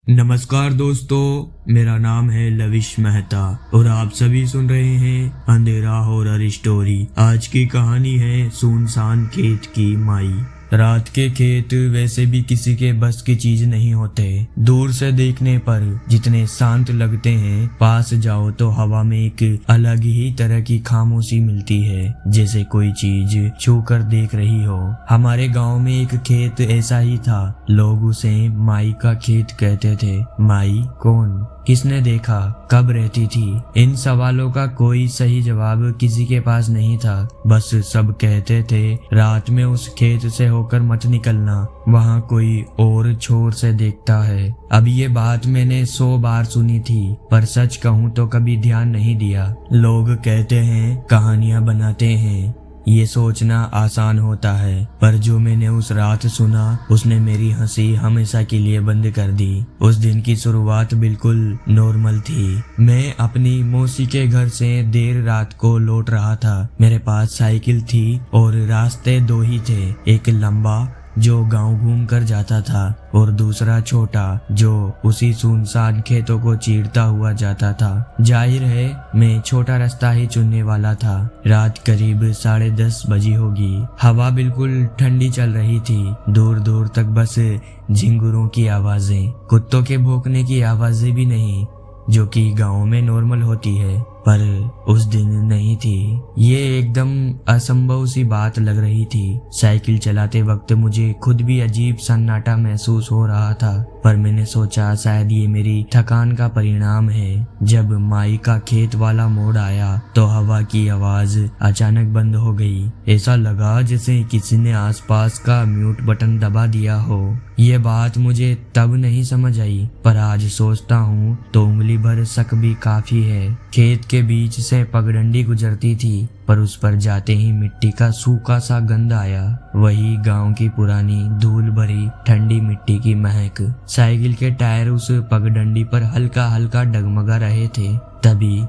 नमस्कार दोस्तों, मेरा नाम है लविश मेहता और आप सभी सुन रहे हैं अंधेरा हॉरर स्टोरी। आज की कहानी है सुनसान खेत की माई। रात के खेत वैसे भी किसी के बस की चीज नहीं होते। दूर से देखने पर जितने शांत लगते हैं, पास जाओ तो हवा में एक अलग ही तरह की खामोशी मिलती है, जैसे कोई चीज छू कर देख रही हो। हमारे गांव में एक खेत ऐसा ही था। लोग उसे माई का खेत कहते थे। माई कौन, किसने देखा, कब रहती थी? इन सवालों का कोई सही जवाब किसी के पास नहीं था। बस सब कहते थे रात में उस खेत से होकर मत निकलना, वहाँ कोई और छोर से देखता है। अब ये बात मैंने 100 बार सुनी थी, पर सच कहूँ तो कभी ध्यान नहीं दिया। लोग कहते हैं कहानियां बनाते हैं, ये सोचना आसान होता है, पर जो मैंने उस रात सुना उसने मेरी हंसी हमेशा के लिए बंद कर दी। उस दिन की शुरुआत बिल्कुल नॉर्मल थी। मैं अपनी मौसी के घर से देर रात को लौट रहा था। मेरे पास साइकिल थी और रास्ते दो ही थे, एक लंबा जो गांव घूम कर जाता था और दूसरा छोटा जो उसी सुनसान खेतों को चीरता हुआ जाता था। जाहिर है मैं छोटा रास्ता ही चुनने वाला था। रात करीब 10:30 बजी होगी। हवा बिल्कुल ठंडी चल रही थी। दूर दूर तक बस झिंगुरों की आवाजें, कुत्तों के भौंकने की आवाजें भी नहीं, जो कि गाँव में नॉर्मल होती है, पर उस दिन नहीं थी। ये एकदम असंभव सी बात लग रही थी। साइकिल चलाते वक्त मुझे खुद भी अजीब सन्नाटा महसूस हो रहा था, पर मैंने सोचा शायद ये मेरी थकान का परिणाम है। जब माई का खेत वाला मोड़ आया तो हवा की आवाज अचानक बंद हो गई। ऐसा लगा जैसे किसी ने आसपास का म्यूट बटन दबा दिया हो। ये बात मुझे तब नहीं समझ आई, पर आज सोचता हूँ तो उंगली भर शक भी काफी है। खेत के बीच से पगडंडी गुजरती थी, पर उस पर जाते ही मिट्टी का सूखा सा गंध आया। वही गांव की पुरानी धूल भरी ठंडी मिट्टी की महक। साइकिल के टायर उस पगडंडी पर हल्का हल्का डगमगा रहे थे। तभी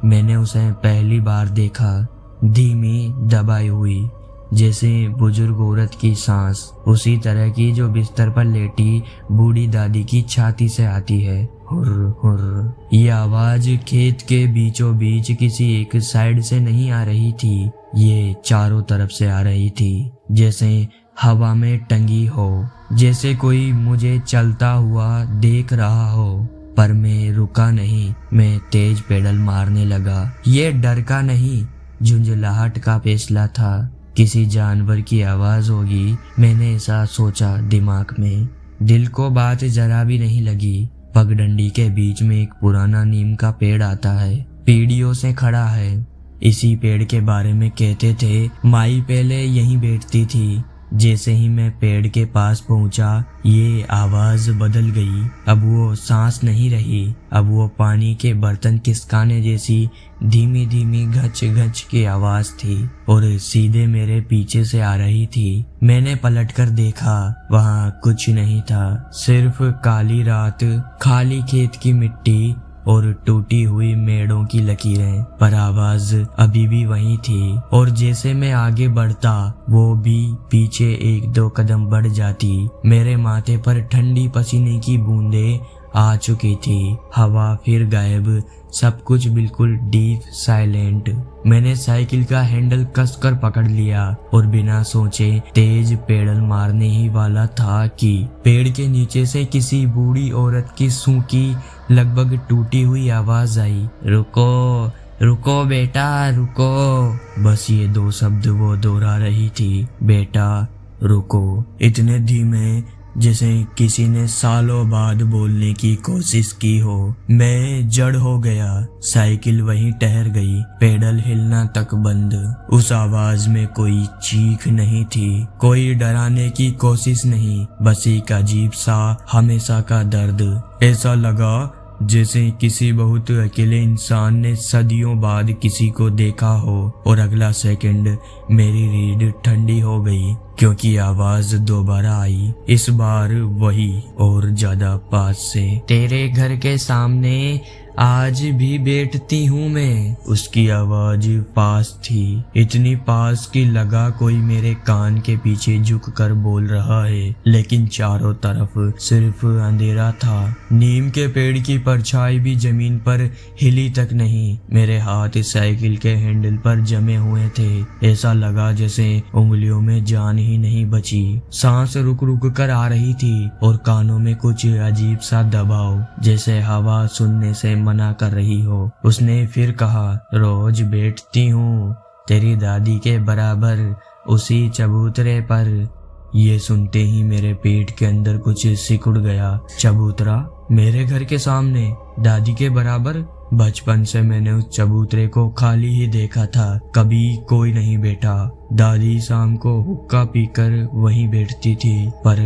मैंने उसे पहली बार देखा, धीमी दबाई हुई, जैसे बुजुर्ग औरत की सांस, उसी तरह की जो बिस्तर पर लेटी बूढ़ी दादी की छाती से आती है। हुर हुर। ये आवाज खेत के बीचों बीच किसी एक साइड से नहीं आ रही थी, ये चारों तरफ से आ रही थी, जैसे हवा में टंगी हो, जैसे कोई मुझे चलता हुआ देख रहा हो। पर मैं रुका नहीं, मैं तेज पेडल मारने लगा। ये डर का नहीं, झुंझलाहट का फैसला था। किसी जानवर की आवाज होगी, मैंने ऐसा सोचा दिमाग में। दिल को बात जरा भी नहीं लगी। पगडंडी के बीच में एक पुराना नीम का पेड़ आता है, पीढ़ियों से खड़ा है। इसी पेड़ के बारे में कहते थे माई पहले यहीं बैठती थी। जैसे ही मैं पेड़ के पास पहुंचा, ये आवाज बदल गई। अब वो सांस नहीं रही, अब वो पानी के बर्तन खिसकाने जैसी धीमी धीमी घच घच की आवाज थी और सीधे मेरे पीछे से आ रही थी। मैंने पलटकर देखा, वहाँ कुछ नहीं था, सिर्फ काली रात, खाली खेत की मिट्टी और टूटी हुई मेड़ों की लकीरें। पर आवाज अभी भी वही थी, और जैसे मैं आगे बढ़ता वो भी पीछे 1-2 कदम बढ़ जाती। मेरे माथे पर ठंडी पसीने की बूंदें आ चुकी थी। हवा फिर गायब, सब कुछ बिल्कुल डीप साइलेंट। मैंने साइकिल का हैंडल कसकर पकड़ लिया और बिना सोचे तेज पेडल मारने ही वाला था कि पेड़ के नीचे से किसी बूढ़ी औरत की सूखी, लगभग टूटी हुई आवाज आई, रुको रुको बेटा रुको। बस ये 2 शब्द वो दोहरा रही थी, बेटा रुको, इतने धीमे जैसे किसी ने सालों बाद बोलने की कोशिश की हो। मैं जड़ हो गया। साइकिल वहीं ठहर गई, पेडल हिलना तक बंद। उस आवाज में कोई चीख नहीं थी, कोई डराने की कोशिश नहीं, बस एक अजीब सा हमेशा का दर्द। ऐसा लगा जैसे किसी बहुत अकेले इंसान ने सदियों बाद किसी को देखा हो। और अगला सेकंड मेरी रीढ़ ठंडी हो गई, क्योंकि आवाज दोबारा आई, इस बार वही और ज्यादा पास से, तेरे घर के सामने आज भी बैठती हूँ मैं। उसकी आवाज पास थी, इतनी पास कि लगा कोई मेरे कान के पीछे झुक कर बोल रहा है, लेकिन चारों तरफ सिर्फ अंधेरा था। नीम के पेड़ की परछाई भी जमीन पर हिली तक नहीं। मेरे हाथ साइकिल के हैंडल पर जमे हुए थे, ऐसा लगा जैसे उंगलियों में जान ही नहीं बची। सांस रुक रुक कर आ रही थी और कानों में कुछ अजीब सा दबाव, जैसे हवा सुनने से मना कर रही हो। उसने फिर कहा, रोज बैठती हूँ तेरी दादी के बराबर उसी चबूतरे पर। ये सुनते ही मेरे पेट के अंदर कुछ सिकुड़ गया। चबूतरा? मेरे घर के सामने दादी के बराबर? बचपन से मैंने उस चबूतरे को खाली ही देखा था, कभी कोई नहीं बैठा। दादी शाम को हुक्का पीकर वहीं बैठती थी, पर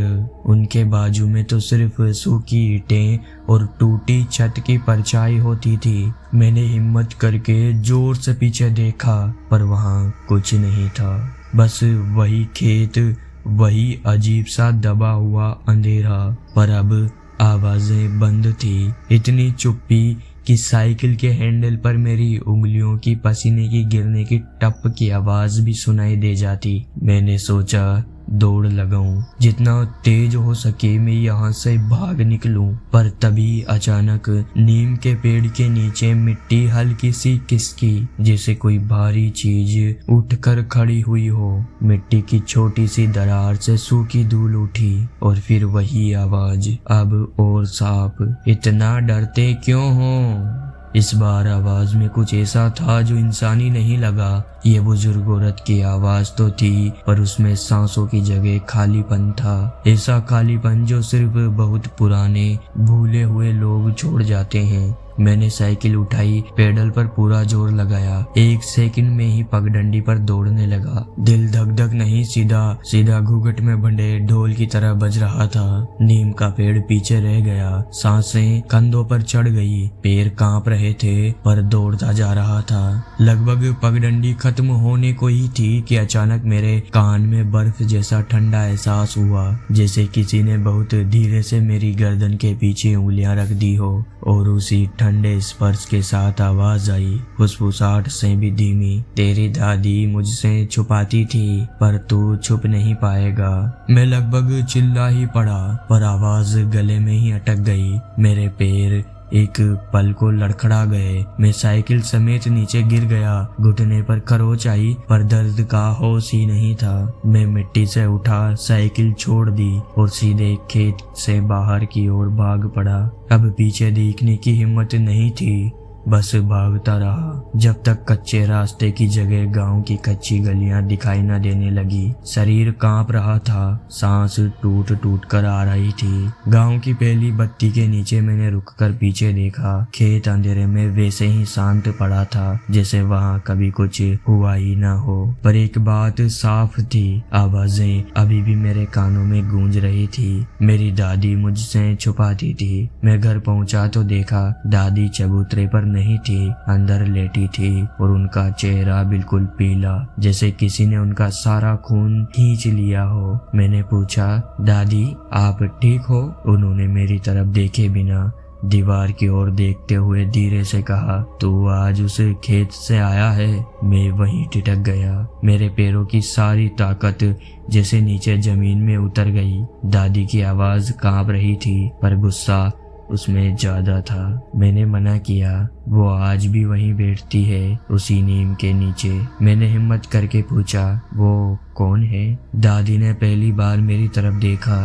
उनके बाजू में तो सिर्फ सूखी ईंटें और टूटी छत की परछाई होती थी। मैंने हिम्मत करके जोर से पीछे देखा, पर वहाँ कुछ नहीं था, बस वही खेत, वही अजीब सा दबा हुआ अंधेरा। पर अब आवाजें बंद थी, इतनी चुप्पी कि साइकिल के हैंडल पर मेरी उंगलियों की पसीने की गिरने की टप की आवाज भी सुनाई दे जाती। मैंने सोचा दौड़ लगाऊं, जितना तेज हो सके मैं यहाँ से भाग निकलूं। पर तभी अचानक नीम के पेड़ के नीचे मिट्टी हल्की सी खिसकी, जैसे कोई भारी चीज उठकर खड़ी हुई हो। मिट्टी की छोटी सी दरार से सूखी धूल उठी और फिर वही आवाज, अब और साफ, इतना डरते क्यों हो? इस बार आवाज में कुछ ऐसा था जो इंसानी नहीं लगा। ये बुजुर्ग औरत की आवाज तो थी, पर उसमें सांसों की जगह खालीपन था। ऐसा खालीपन जो सिर्फ बहुत पुराने भूले हुए लोग छोड़ जाते हैं। मैंने साइकिल उठाई, पेडल पर पूरा जोर लगाया। 1 सेकंड में ही पगडंडी पर दौड़ने लगा। दिल धक धक नहीं, सीधा सीधा घूंघट में बंधे ढोल की तरह बज रहा था। नीम का पेड़ पीछे रह गया, सांसें कंधों पर चढ़ गई, पैर कांप रहे थे, पर दौड़ता जा रहा था। लगभग पगडंडी खत्म होने को ही थी कि अचानक मेरे कान में बर्फ जैसा ठंडा एहसास हुआ, जैसे किसी ने बहुत धीरे से मेरी गर्दन के पीछे उंगलियां रख दी हो। और उसी ठंडे स्पर्श के साथ आवाज आई, फुसफुसाहट से भी धीमी, तेरी दादी मुझसे छुपाती थी, पर तू छुप नहीं पाएगा। मैं लगभग चिल्ला ही पड़ा, पर आवाज गले में ही अटक गई। मेरे पैर एक पल को लड़खड़ा गए। मैं साइकिल समेत नीचे गिर गया। घुटने पर खरोच आई, पर दर्द का होश ही नहीं था। मैं मिट्टी से उठा, साइकिल छोड़ दी और सीधे खेत से बाहर की ओर भाग पड़ा। अब पीछे देखने की हिम्मत नहीं थी, बस भागता रहा, जब तक कच्चे रास्ते की जगह गांव की कच्ची गलियां दिखाई न देने लगी। शरीर कांप रहा था, सांस टूट टूट कर आ रही थी। गांव की पहली बत्ती के नीचे मैंने रुककर पीछे देखा। खेत अंधेरे में वैसे ही शांत पड़ा था, जैसे वहां कभी कुछ हुआ ही न हो। पर एक बात साफ थी, आवाजें अभी भी मेरे कानों में गूंज रही थी। मेरी दादी मुझसे छुपाती थी। मैं घर पहुंचा तो देखा दादी चबूतरे पर नहीं थी, अंदर लेटी थी और उनका चेहरा बिल्कुल पीला, जैसे किसी ने उनका सारा खून खींच लिया हो। मैंने पूछा, दादी आप ठीक हो? उन्होंने मेरी तरफ देखे बिना दीवार की ओर देखते हुए धीरे से कहा, तू आज उस खेत से आया है? मैं वहीं ठिठक गया। मेरे पैरों की सारी ताकत जैसे नीचे जमीन में उतर गई। दादी की आवाज कांप रही थी, पर गुस्सा उसमें ज्यादा था। मैंने मना किया, वो आज भी वहीं बैठती है, उसी नीम के नीचे। मैंने हिम्मत करके पूछा, वो कौन है? दादी ने पहली बार मेरी तरफ देखा,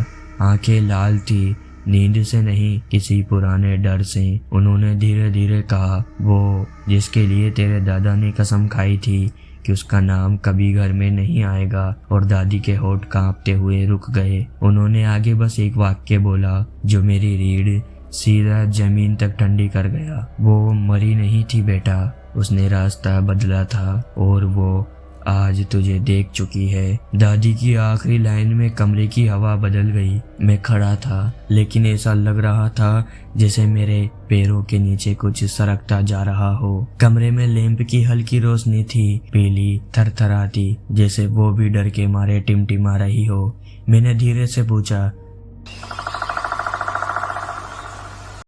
आंखें लाल थी, नींद से नहीं, किसी पुराने डर से। उन्होंने धीरे धीरे कहा, वो जिसके लिए तेरे दादा ने कसम खाई थी कि उसका नाम कभी घर में नहीं आएगा। और दादी के होठ कांपते हुए रुक गए। उन्होंने आगे बस एक वाक्य बोला जो मेरी रीढ़ सीधा जमीन तक ठंडी कर गया, वो मरी नहीं थी बेटा, उसने रास्ता बदला था और वो आज तुझे देख चुकी है। दादी की आखिरी लाइन में कमरे की हवा बदल गई। मैं खड़ा था, लेकिन ऐसा लग रहा था जैसे मेरे पैरों के नीचे कुछ सरकता जा रहा हो। कमरे में लैंप की हल्की रोशनी थी, पीली, थरथराती, जैसे वो भी डर के मारे टिमटिमा रही हो। मैंने धीरे से पूछा,